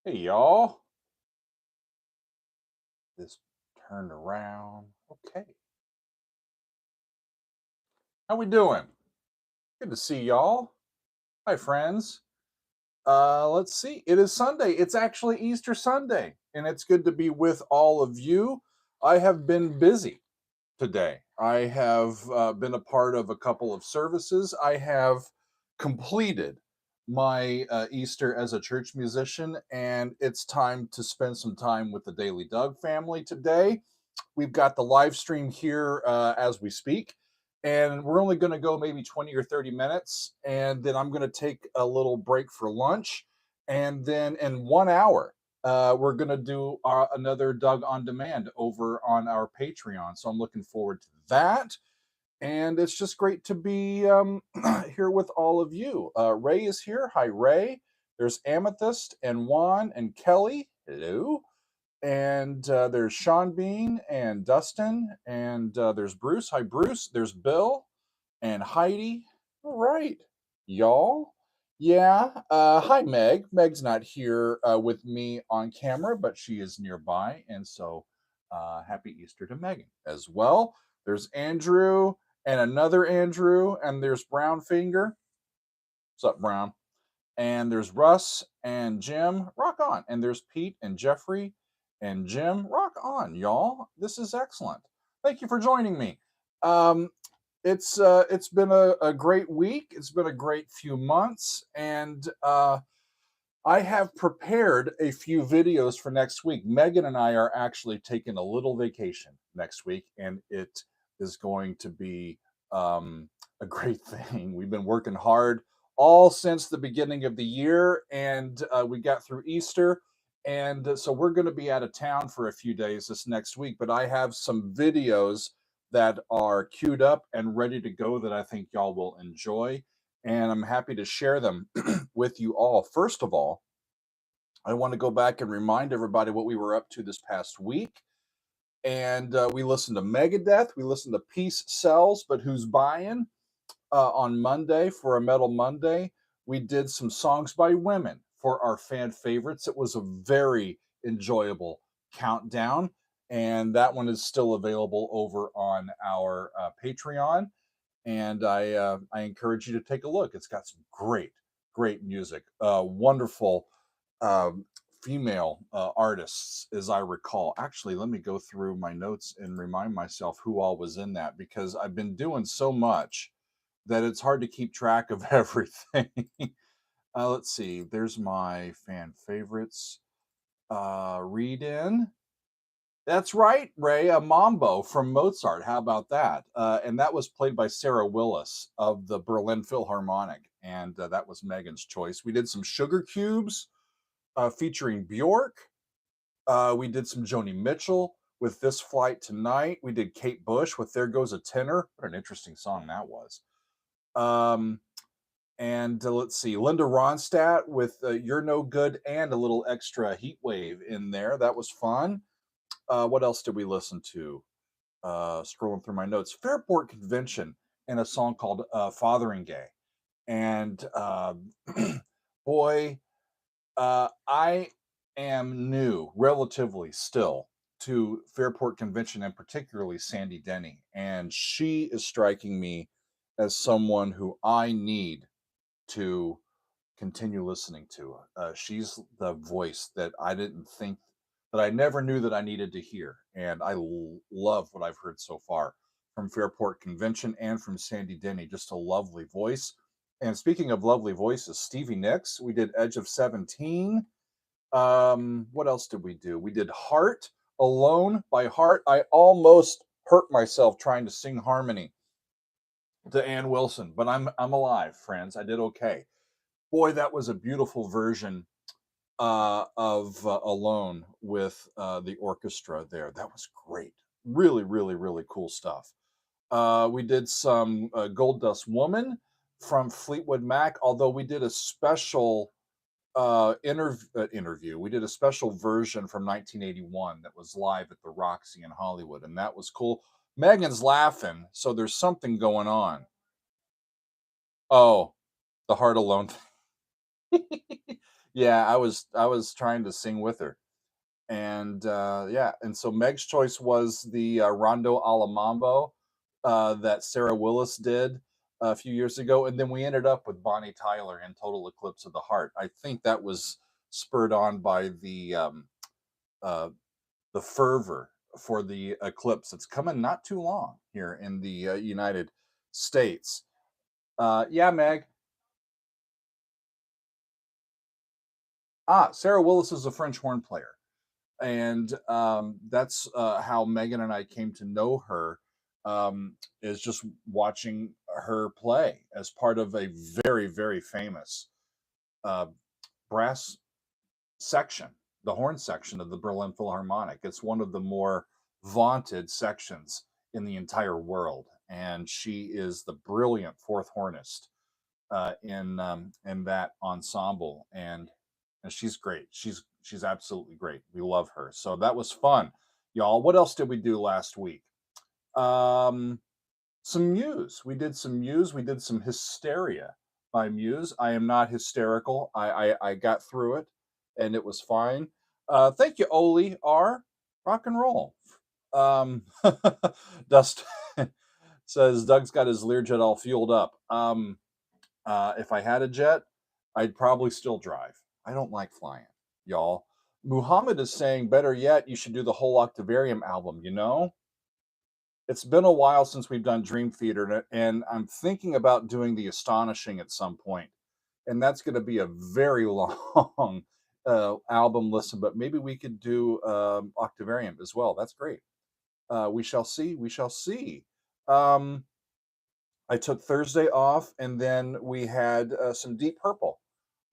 Hey y'all, this turned around. Okay, how we doing? Good to see y'all. Hi friends. Let's see. It is Sunday. It's actually Easter Sunday, and it's good to be with all of you. I have been busy today. I have been a part of a couple of services. I have completed my Easter as a church musician, and it's time to spend some time with the Daily Doug family today. We've got the live stream here as we speak, and we're only going to go maybe 20 or 30 minutes, and then I'm going to take a little break for lunch, and then in 1 hour we're going to do another Doug on Demand over on our Patreon. So I'm looking forward to that. And it's just great to be here with all of you. Ray is here. Hi, Ray. There's Amethyst and Juan and Kelly. Hello. And there's Sean Bean and Dustin. And there's Bruce. Hi, Bruce. There's Bill and Heidi. All right, y'all. Yeah. Hi, Meg. Meg's not here with me on camera, but she is nearby. And so happy Easter to Megan as well. There's Andrew and another Andrew. And there's Brown Finger. What's up, Brown? And there's Russ and Jim. Rock on. And there's Pete and Jeffrey and Jim. Rock on, y'all. This is excellent. Thank you for joining me. Um, it's been a great week. It's been a great few months, and I have prepared a few videos for next week. Megan and I are actually taking a little vacation next week, and it is going to be a great thing. We've been working hard all since the beginning of the year, and we got through Easter. And so we're going to be out of town for a few days this next week, but I have some videos that are queued up and ready to go that I think y'all will enjoy. And I'm happy to share them with you all. First of all, I want to go back and remind everybody what we were up to this past week. And we listened to Megadeth, we listened to Peace Sells, but Who's Buying on Monday for a Metal Monday. We did some songs by women for our fan favorites. It was a very enjoyable countdown, and that one is still available over on our Patreon. And I encourage you to take a look. It's got some great music, wonderful um, female artists, as I recall. Actually, let me go through my notes and remind myself who all was in that, because I've been doing so much that it's hard to keep track of everything. Let's see. There's my fan favorites. Read in. That's right, Ray, a mambo from Mozart. How about that? And that was played by Sarah Willis of the Berlin Philharmonic. And that was Megan's choice. We did some Sugar Cubes featuring Bjork. We did some Joni Mitchell with This Flight Tonight. We did Kate Bush with There Goes a Tenor. What an interesting song that was. And let's see, Linda Ronstadt with You're No Good and a little extra Heat Wave in there. That was fun. What else did we listen to? Scrolling through my notes. Fairport Convention and a song called Fotheringay. And boy, I am new, relatively still, to Fairport Convention and particularly Sandy Denny. And she is striking me as someone who I need to continue listening to. She's the voice that I never knew that I needed to hear. And I love what I've heard so far from Fairport Convention and from Sandy Denny. Just a lovely voice. And speaking of lovely voices, Stevie Nicks, we did Edge of 17. What else did we do? We did Heart, Alone by Heart. I almost hurt myself trying to sing harmony to Ann Wilson, but I'm alive, friends. I did okay. Boy, that was a beautiful version of Alone with the orchestra there. That was great. Really cool stuff. We did some Gold Dust Woman from Fleetwood Mac, although we did a special interview. We did a special version from 1981 that was live at the Roxy in Hollywood, and that was cool. Megan's laughing, so there's something going on. Oh, the Heart Alone. Yeah, I was trying to sing with her. And yeah, and so Meg's choice was the Rondo alla Mambo that Sarah Willis did a few years ago, and then we ended up with Bonnie Tyler in Total Eclipse of the Heart. I think that was spurred on by uh, the fervor for the eclipse. It's coming not too long here in the United States. Yeah, Meg. Sarah Willis is a French horn player, and that's how Megan and I came to know her. Is just watching her play as part of a very, very famous uh, brass section, the horn section of the Berlin Philharmonic. It's one of the more vaunted sections in the entire world, and she is the brilliant fourth hornist in that ensemble, and she's great. She's absolutely great. We love her. So that was fun, y'all. What else did we do last week? Um, some Muse. We did some Muse. We did some Hysteria by Muse. I am not hysterical. I got through it, and it was fine. Thank you, Oli R. Rock and roll. Um, Dust says Doug's got his Learjet all fueled up. If I had a jet, I'd probably still drive. I don't like flying, y'all. Muhammad is saying, better yet, you should do the whole Octavarium album. It's been a while since we've done Dream Theater, and I'm thinking about doing The Astonishing at some point. And that's going to be a very long album listen, but maybe we could do Octavarium as well. That's great. We shall see. We shall see. Um, I took Thursday off, and then we had some Deep Purple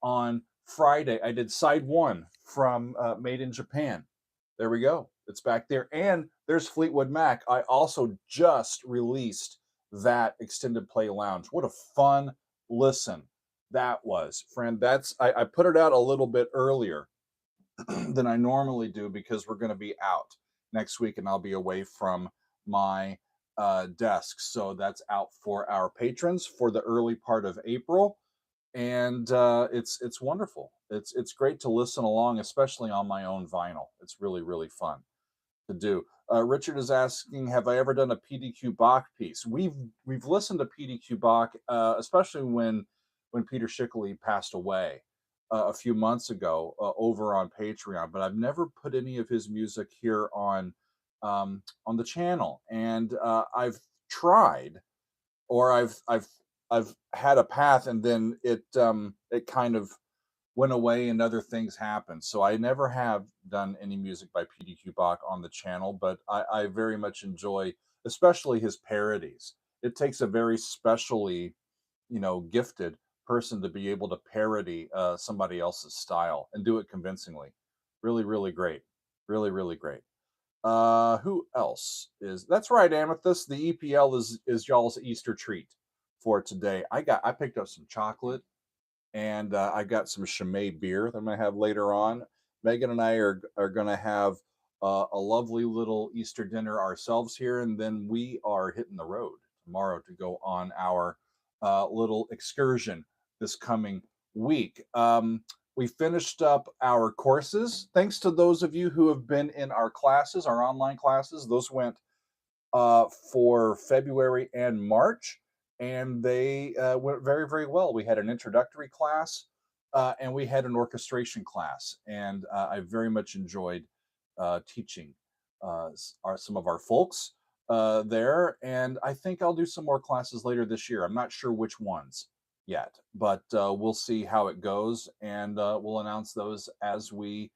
on Friday. I did side one from Made in Japan. There we go. It's back there. And there's Fleetwood Mac. I also just released that extended play lounge. What a fun listen that was, friend. I put it out a little bit earlier than I normally do because we're going to be out next week and I'll be away from my desk. So that's out for our patrons for the early part of April, and it's wonderful. It's great to listen along, especially on my own vinyl. It's really really fun to do. Richard is asking, have I ever done a PDQ Bach piece? We've listened to PDQ Bach, especially when Peter Schickele passed away a few months ago over on Patreon, but I've never put any of his music here on the channel, and I've tried, or I've had a path, and then it kind of went away and other things happened. So I never have done any music by PDQ Bach on the channel, but I very much enjoy, especially his parodies. It takes a very specially, gifted person to be able to parody somebody else's style and do it convincingly. Really, really great. Really, really great. Who else is that's right, Amethyst. The EPL is y'all's Easter treat for today. I picked up some chocolate, and I got some Chimay beer that I'm gonna have later on. Megan and I are gonna have a lovely little Easter dinner ourselves here, and then we are hitting the road tomorrow to go on our little excursion this coming week. We finished up our courses. Thanks to those of you who have been in our classes, our online classes. Those went for February and March, and they went very, very well. We had an introductory class, and we had an orchestration class, and I very much enjoyed teaching some of our folks there. And I think I'll do some more classes later this year. I'm not sure which ones yet, but we'll see how it goes, and we'll announce those as we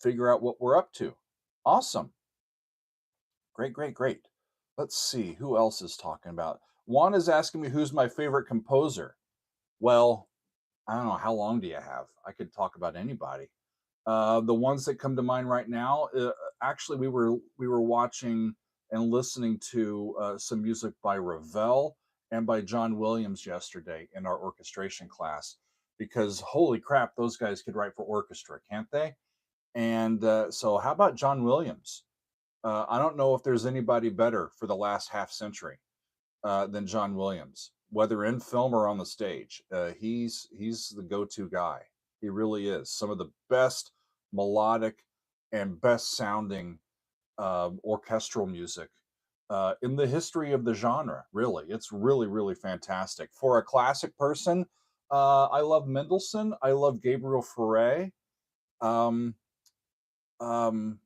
figure out what we're up to. Awesome. Great, great, great. Let's see who else is talking about. Juan is asking me who's my favorite composer. Well, I don't know. How long do you have? I could talk about anybody. The ones that come to mind right now, actually, we were watching and listening to some music by Ravel and by John Williams yesterday in our orchestration class, because holy crap, those guys could write for orchestra, can't they? And so, how about John Williams? I don't know if there's anybody better for the last half century than John Williams, whether in film or on the stage. He's the go-to guy. He really is. Some of the best melodic and best sounding orchestral music in the history of the genre. Really, it's really, really fantastic. For a classic person, I love Mendelssohn. I love Gabriel Fauré. Um, um,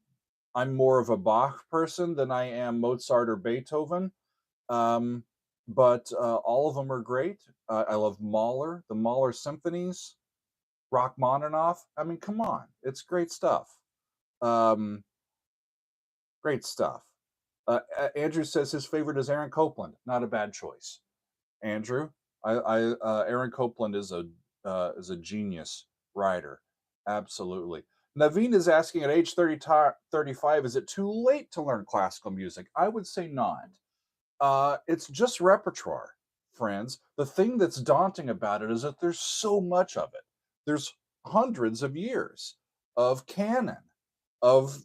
I'm more of a Bach person than I am Mozart or Beethoven. Um, but all of them are great. I love Mahler, the Mahler symphonies, Rachmaninoff. I mean, come on, it's great stuff. Um, Great stuff. Andrew says his favorite is Aaron Copland. Not a bad choice. Andrew, Aaron Copland is a genius writer. Absolutely. Naveen is asking at age 35, is it too late to learn classical music? I would say not. It's just repertoire, friends. The thing that's daunting about it is that there's so much of it. There's hundreds of years of canon, of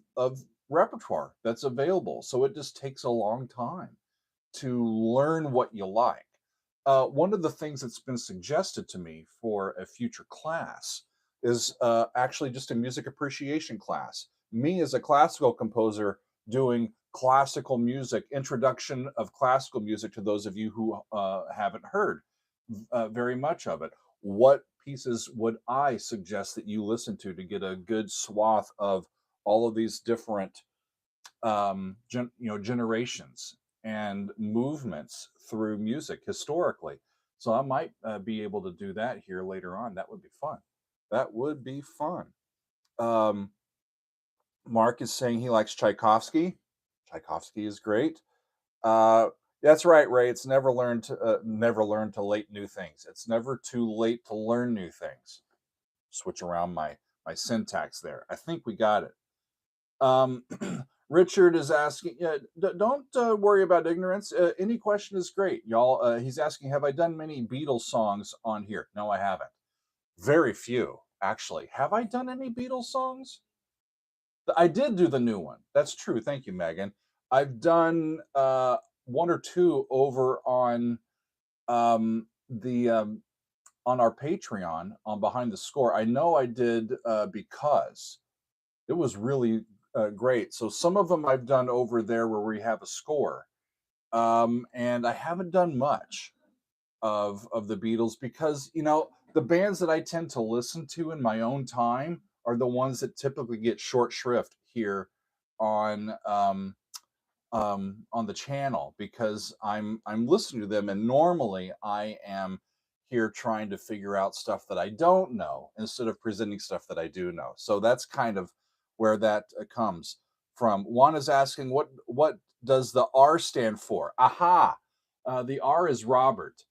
repertoire that's available. So it just takes a long time to learn what you like. One of the things that's been suggested to me for a future class is actually just a music appreciation class. Me as a classical composer doing classical music, introduction of classical music to those of you who haven't heard very much of it. What pieces would I suggest that you listen to get a good swath of all of these different generations and movements through music historically? So I might be able to do that here later on. That would be fun. That would be fun. um, Mark is saying he likes Tchaikovsky. Tchaikovsky is great. uh, that's right, Ray. It's never learn to late new things. It's never too late to learn new things. Switch around my syntax there. I think we got it. Um, Richard is asking, yeah, don't worry about ignorance. Any question is great, y'all. He's asking, have I done many Beatles songs on here? No, I haven't. Very few, actually. Have I done any Beatles songs? I did do the new one. That's true. Thank you, Megan. I've done one or two over the on our Patreon on Behind the Score. I know I did because it was really great. So some of them I've done over there where we have a score, and I haven't done much of the Beatles because the bands that I tend to listen to in my own time are the ones that typically get short shrift here on on the channel because I'm listening to them, and normally I am here trying to figure out stuff that I don't know instead of presenting stuff that I do know. So that's kind of where that comes from. Juan is asking, what does the R stand for? Aha, the R is Robert,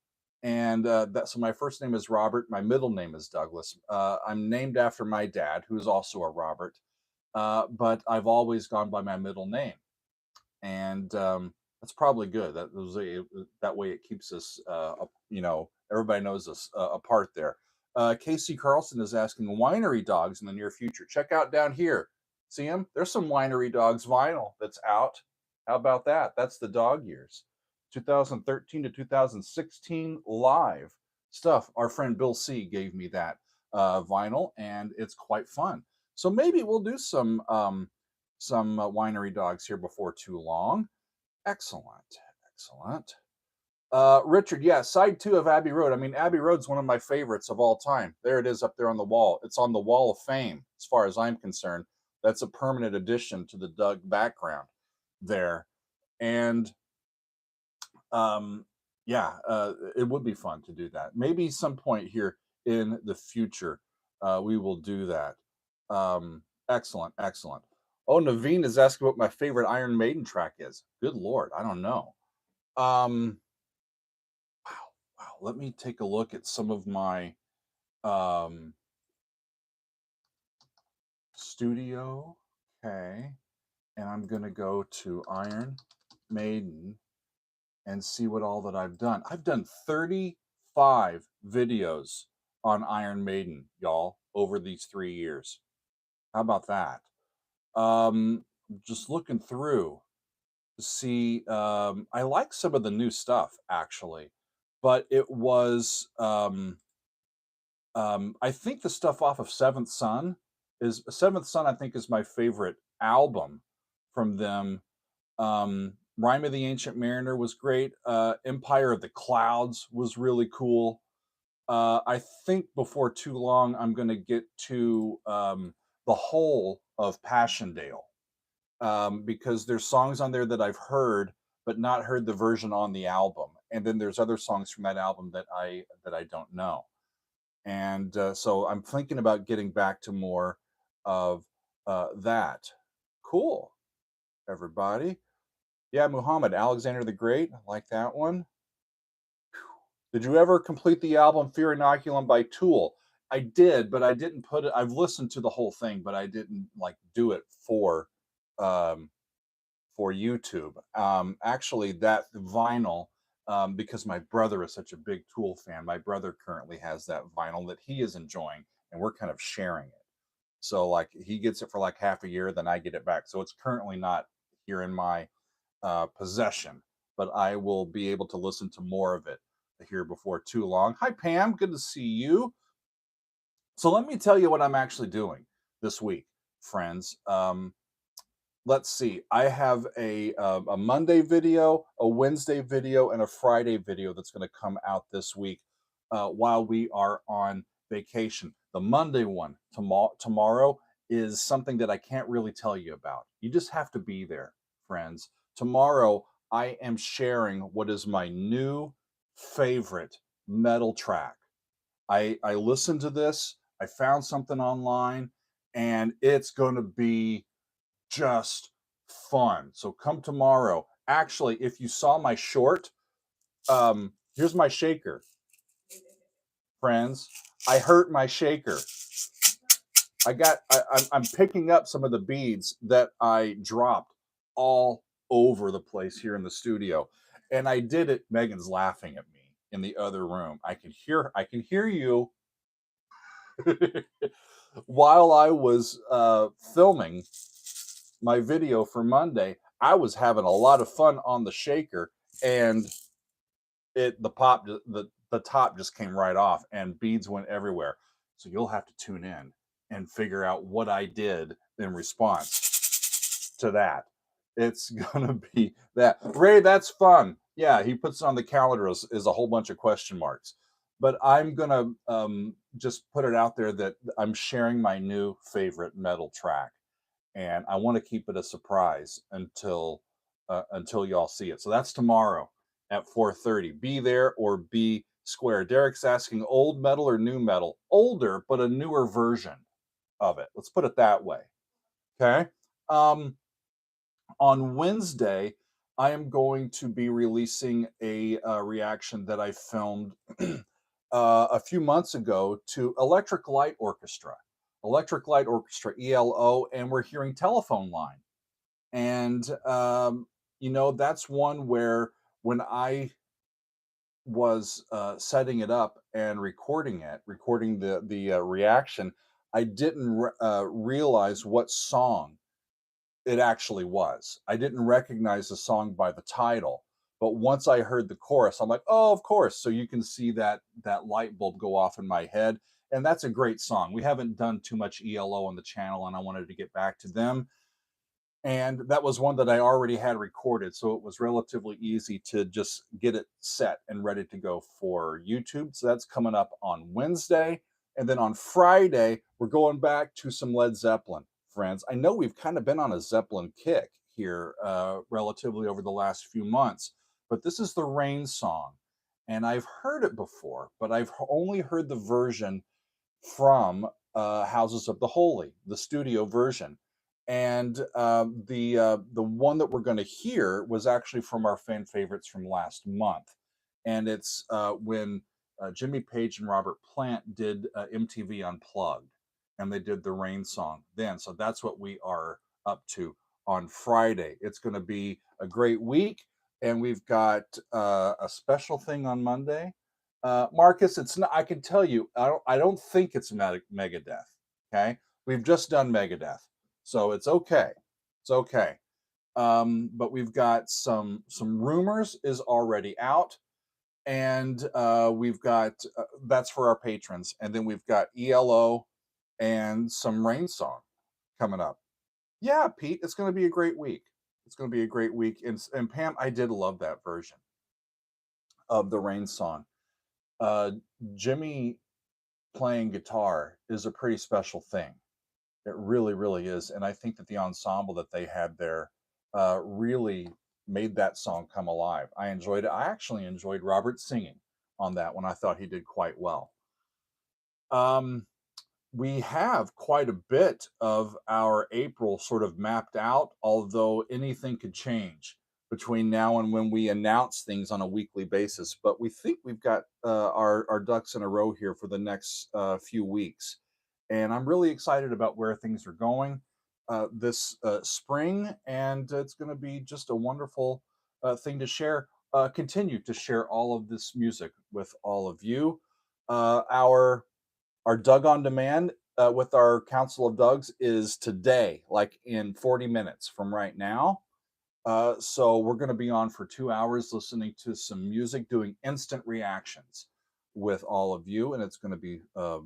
and so my first name is Robert. My middle name is Douglas. I'm named after my dad, who's also a Robert, but I've always gone by my middle name, and that's probably good. That way it keeps us, everybody knows us apart there. Casey Carlson is asking, winery dogs in the near future. Check out down here. See them? There's some winery dogs vinyl that's out. How about that? That's the dog years, 2013 to 2016 live stuff. Our friend Bill C gave me that vinyl, and it's quite fun. So maybe we'll do some winery dogs here before too long. Excellent, excellent. Richard, yeah, side two of Abbey Road. I mean, Abbey Road's one of my favorites of all time. There it is up there on the wall. It's on the wall of fame, as far as I'm concerned. That's a permanent addition to the Doug background there. And yeah, it would be fun to do that. Maybe some point here in the future, we will do that. Excellent, excellent. Oh, Naveen is asking what my favorite Iron Maiden track is. Good Lord, I don't know. Um, wow, wow. Let me take a look at some of my um, studio. Okay, and I'm gonna go to Iron Maiden and see what all that I've done. I've done 35 videos on Iron Maiden, y'all, over these 3 years. How about that? Just looking through to see. I like some of the new stuff actually, but it was I think the stuff off of Seventh Son, I think, is my favorite album from them. Rime of the Ancient Mariner was great. Empire of the Clouds was really cool. I think before too long, I'm going to get to the whole of Passchendaele, because there's songs on there that I've heard, but not heard the version on the album. And then there's other songs from that album that I don't know. And so I'm thinking about getting back to more of that. Cool, everybody. Yeah, Muhammad, Alexander the Great. I like that one. Did you ever complete the album Fear Inoculum by Tool? I did, but I didn't put it. I've listened to the whole thing, but I didn't like do it um, for YouTube. Actually, that vinyl, because my brother is such a big Tool fan. My brother currently has that vinyl that he is enjoying, and we're kind of sharing it. So like he gets it for like half a year, then I get it back. So it's currently not here in my possession, but I will be able to listen to more of it here before too long. Hi, Pam. Good to see you. So let me tell you what I'm actually doing this week, friends. Let's see. I have a Monday video, a Wednesday video, and a Friday video that's going to come out this week while we are on vacation. The Monday one tomorrow is something that I can't really tell you about. You just have to be there, friends. Tomorrow, I am sharing what is my new favorite metal track. I listened to this. I found something online, and it's going to be just fun. So come tomorrow. Actually, if you saw my short, here's my shaker, friends. I hurt my shaker. I'm picking up some of the beads that I dropped all over the place here in the studio, and I did it. Megan's laughing at me in the other room. I can hear you. While I was filming my video for Monday, I was having a lot of fun on the shaker, and the top just came right off, and beads went everywhere. So you'll have to tune in and figure out what I did in response to that. It's gonna be that. Ray, that's fun. Yeah, he puts it on the calendar as a whole bunch of question marks. But I'm gonna just put it out there that I'm sharing my new favorite metal track, and I want to keep it a surprise until y'all see it. So that's tomorrow at 4:30. Be there or be square. Derek's asking old metal or new metal? Older, but a newer version of it. Let's put it that way. Okay. Um, on Wednesday, I am going to be releasing a reaction that I filmed a few months ago to Electric Light Orchestra. Electric Light Orchestra, ELO, and we're hearing Telephone Line. And that's one where when I was setting it up and recording the reaction, I didn't realize what song it actually was. I didn't recognize the song by the title, but once I heard the chorus, I'm like, "Oh, of course." So you can see that light bulb go off in my head, and that's a great song. We haven't done too much ELO on the channel, and I wanted to get back to them. And that was one that I already had recorded, so it was relatively easy to just get it set and ready to go for YouTube. So that's coming up on Wednesday. And then on Friday, we're going back to some Led Zeppelin, friends. I know we've kind of been on a Zeppelin kick here relatively over the last few months, but this is the Rain song. And I've heard it before, but I've only heard the version from Houses of the Holy, the studio version. And the one that we're going to hear was actually from our fan favorites from last month, and it's when Jimmy Page and Robert Plant did MTV Unplugged, and they did the Rain song then. So that's what we are up to on Friday. It's going to be a great week, and we've got a special thing on Monday. Marcus, it's not. I can tell you, I don't think it's Megadeth. Okay, we've just done Megadeth, so it's okay. It's okay. But we've got some rumors is already out, And we've got that's for our patrons, and then we've got ELO and some rain song coming up. Yeah, Pete, it's going to be a great week. It's going to be a great week. And Pam, I did love that version of the rain song. Uh, Jimmy playing guitar is a pretty special thing. It really, really is. And I think that the ensemble that they had there really made that song come alive. I enjoyed it. I actually enjoyed Robert singing on that one. I thought he did quite well. Um, we have quite a bit of our April sort of mapped out, although anything could change between now and when we announce things on a weekly basis. But we think we've got our ducks in a row here for the next few weeks. And I'm really excited about where things are going this spring. And it's going to be just a wonderful thing to share, continue to share all of this music with all of you. Our Doug on Demand with our Council of Dougs is today, like in 40 minutes from right now. So we're going to be on for 2 hours listening to some music, doing instant reactions with all of you, and it's going to be a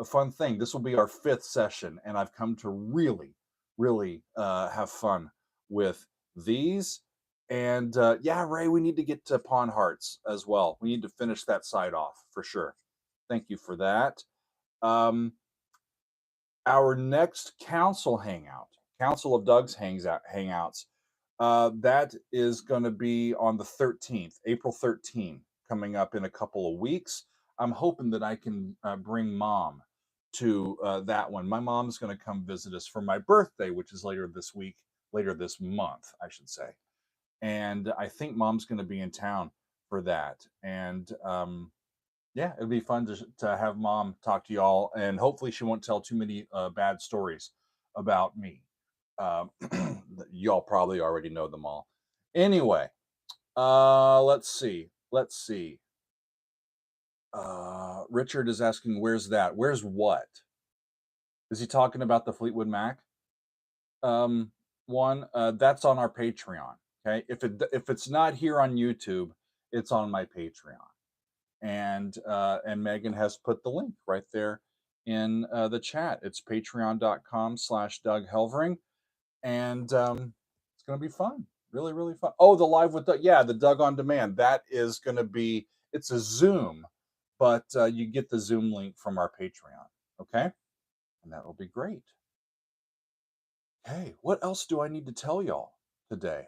fun thing. This will be our 5th session, and I've come to really, really have fun with these. And yeah, Ray, we need to get to Pawn Hearts as well. We need to finish that side off for sure. Thank you for that. Our next council hangout, Council of Doug's hangouts, that is going to be on the 13th, April 13th, coming up in a couple of weeks. I'm hoping that I can bring Mom to that one. My mom's going to come visit us for my birthday, which is later this month, I should say. And I think Mom's going to be in town for that. And yeah, it'd be fun to have Mom talk to y'all, and hopefully she won't tell too many bad stories about me. Um, y'all probably already know them all. Anyway, let's see. Richard is asking, "Where's that? Where's what? Is he talking about the Fleetwood Mac one? That's on our Patreon. Okay, if it's not here on YouTube, it's on my Patreon." And Megan has put the link right there in the chat. It's patreon.com/Doug Helvering, and it's going to be fun, really, really fun. Oh, the live with Doug, yeah, the Doug on Demand. That is going to be. It's a Zoom, but you get the Zoom link from our Patreon, okay? And that will be great. Hey, what else do I need to tell y'all today?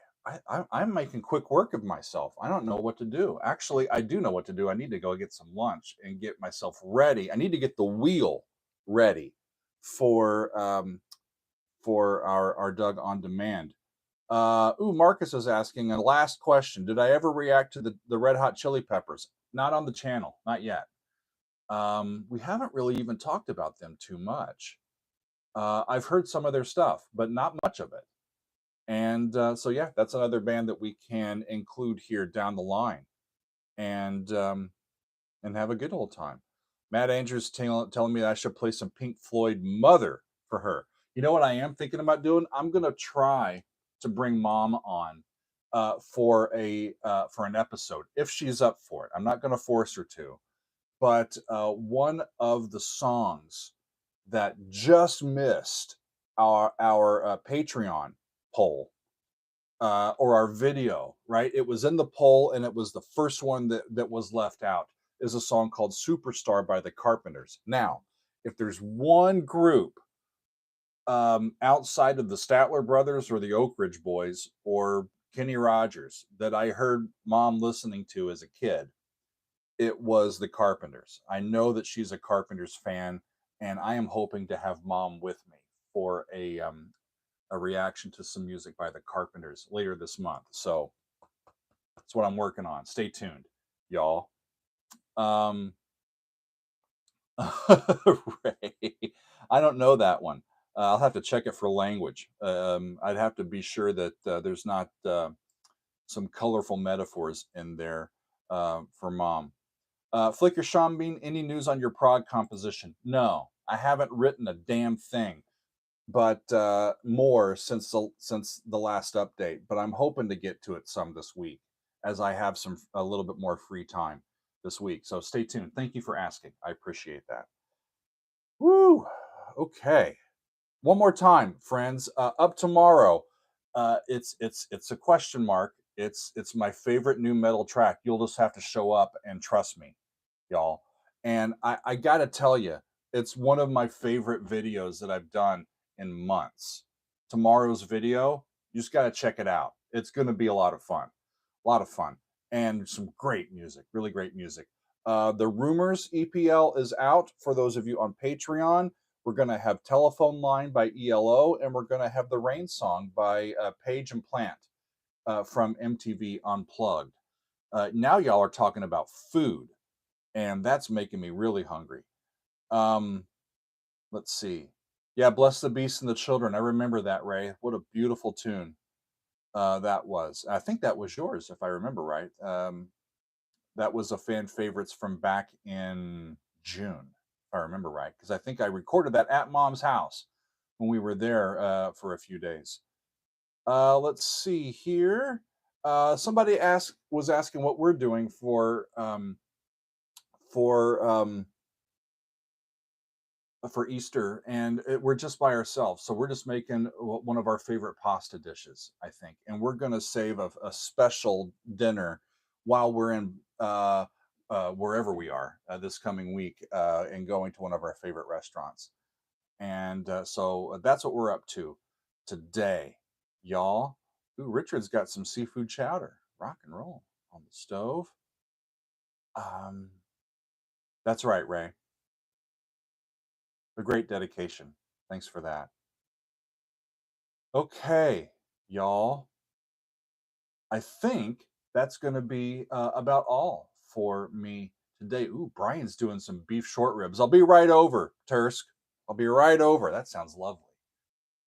I'm making quick work of myself. I don't know what to do. Actually, I do know what to do. I need to go get some lunch and get myself ready. I need to get the wheel ready for our Doug on Demand. Marcus is asking a last question. Did I ever react to the Red Hot Chili Peppers? Not on the channel, not yet. We haven't really even talked about them too much. I've heard some of their stuff, but not much of it. And so, yeah, that's another band that we can include here down the line, and have a good old time. Matt Andrews telling me I should play some Pink Floyd Mother for her. You know what I am thinking about doing? I'm gonna try to bring Mom on for an episode if she's up for it. I'm not gonna force her to, but one of the songs that just missed our Patreon poll or our video, right? It was in the poll, and it was the first one that was left out. Is a song called "Superstar" by the Carpenters. Now, if there's one group outside of the Statler Brothers or the Oak Ridge Boys or Kenny Rogers that I heard Mom listening to as a kid, it was the Carpenters. I know that she's a Carpenters fan, and I am hoping to have Mom with me for a reaction to some music by the Carpenters later this month. So that's what I'm working on. Stay tuned, y'all. Ray, I don't know that one. I'll have to check it for language. I'd have to be sure that there's not some colorful metaphors in there for Mom. Flicker Sean Bean, any news on your prog composition? No, I haven't written a damn thing, but more since the last update. But I'm hoping to get to it some this week, as I have a little bit more free time this week. So stay tuned. Thank you for asking. I appreciate that. Woo. Okay. One more time, friends. Up tomorrow. It's a question mark. It's my favorite new metal track. You'll just have to show up and trust me, y'all. And I gotta tell you, it's one of my favorite videos that I've done in months. Tomorrow's video, you just gotta check it out. It's gonna be a lot of fun. A lot of fun. And some great music, really great music. The Rumors EPL is out for those of you on Patreon. We're going to have Telephone Line by ELO, and we're going to have The Rain Song by Page and Plant from MTV Unplugged. Now y'all are talking about food, and that's making me really hungry. Um, let's see. Yeah, Bless the Beast and the Children. I remember that, Ray. What a beautiful tune that was. I think that was yours, if I remember right. That was a fan favorites from back in June, if I remember right, because I think I recorded that at Mom's house when we were there for a few days. Let's see here. Somebody was asking what we're doing for for Easter, and we're just by ourselves. So we're just making one of our favorite pasta dishes, I think, and we're going to save a special dinner while we're in wherever we are this coming week and going to one of our favorite restaurants. And so that's what we're up to today, y'all. Ooh, Richard's got some seafood chowder, rock and roll on the stove. Um, that's right, Ray. A great dedication. Thanks for that. Okay, y'all. I think that's going to be about all for me today. Ooh, Brian's doing some beef short ribs. I'll be right over, Tursk. I'll be right over. That sounds lovely.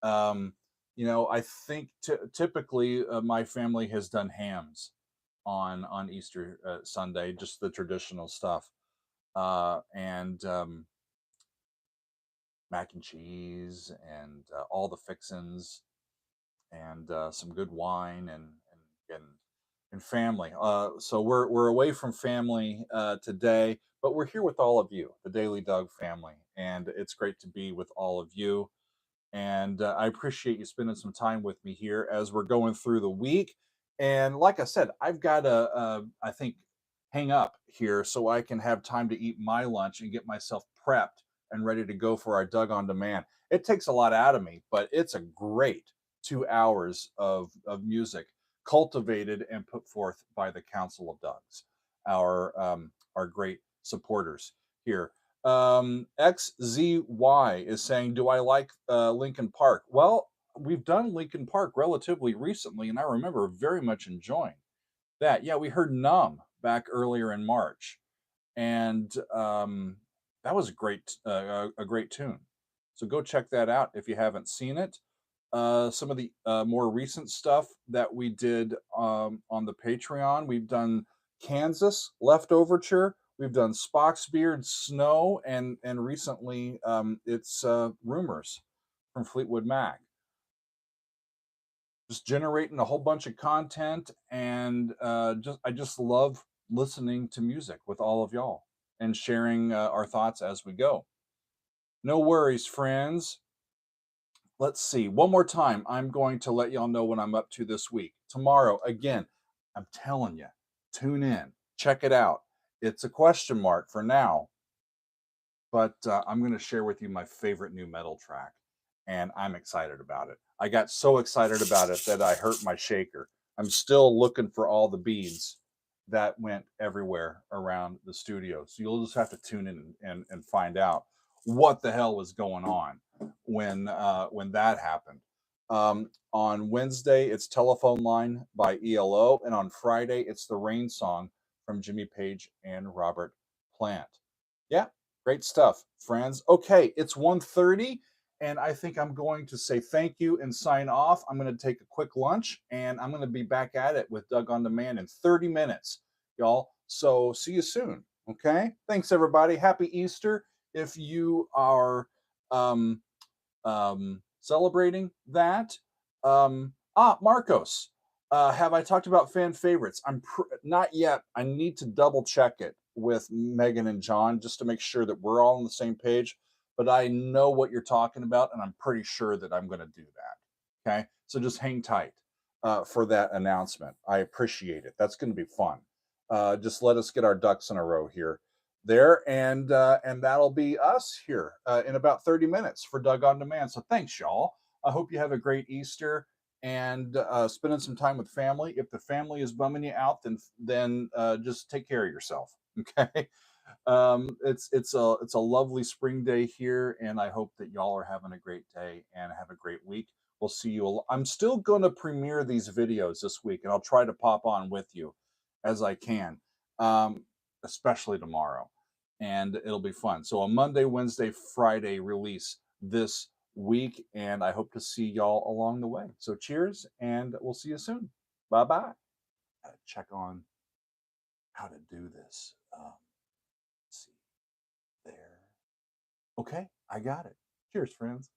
Um, I think typically my family has done hams on Easter Sunday, just the traditional stuff, and mac and cheese and all the fixins and some good wine and family. So we're away from family today, but we're here with all of you, the Daily Doug family, and it's great to be with all of you. And I appreciate you spending some time with me here as we're going through the week. And like I said, I've got to, I think, hang up here so I can have time to eat my lunch and get myself prepped and ready to go for our Doug on Demand. It takes a lot out of me, but it's a great 2 hours of music cultivated and put forth by the Council of Dougs, our great supporters here. XZY is saying, do I like Lincoln Park? Well, we've done Lincoln Park relatively recently, and I remember very much enjoying that. Yeah, we heard Numb back earlier in March, and that was a great tune. So go check that out if you haven't seen it. Some of the more recent stuff that we did on the Patreon, we've done Kansas Leftoverture, we've done Spock's Beard, Snow, and recently it's Rumors from Fleetwood Mac. Just generating a whole bunch of content, and I just love listening to music with all of y'all and sharing our thoughts as we go. No worries, friends. Let's see. One more time, I'm going to let y'all know what I'm up to this week. Tomorrow, again, I'm telling you, tune in, check it out. It's a question mark for now, but I'm going to share with you my favorite new metal track, and I'm excited about it. I got so excited about it that I hurt my shaker. I'm still looking for all the beads that went everywhere around the studio. So you'll just have to tune in and find out what the hell was going on when that happened. On Wednesday, it's Telephone Line by ELO, and on Friday, it's The Rain Song from Jimmy Page and Robert Plant. Yeah, great stuff, friends. Okay, it's 1:30, and I think I'm going to say thank you and sign off. I'm going to take a quick lunch, and I'm going to be back at it with Doug on Demand in 30 minutes, y'all. So see you soon. Okay, thanks everybody. Happy Easter if you are celebrating that. Marcos, Have I talked about fan favorites? Not yet. I need to double check it with Megan and John just to make sure that we're all on the same page. But I know what you're talking about, and I'm pretty sure that I'm going to do that. Okay, so just hang tight for that announcement. I appreciate it. That's going to be fun. Just let us get our ducks in a row here, there, and that'll be us here in about 30 minutes for Doug on Demand. So thanks, y'all. I hope you have a great Easter and spending some time with family. If the family is bumming you out, then just take care of yourself. Okay. It's a lovely spring day here, and I hope that y'all are having a great day and have a great week. We'll see you. I'm still going to premiere these videos this week, and I'll try to pop on with you as I can, um, especially tomorrow, and it'll be fun. So a Monday, Wednesday, Friday release this week, and I hope to see y'all along the way. So cheers, and we'll see you soon. Bye bye. Check on how to do this. Let's see there. Okay, I got it. Cheers, friends.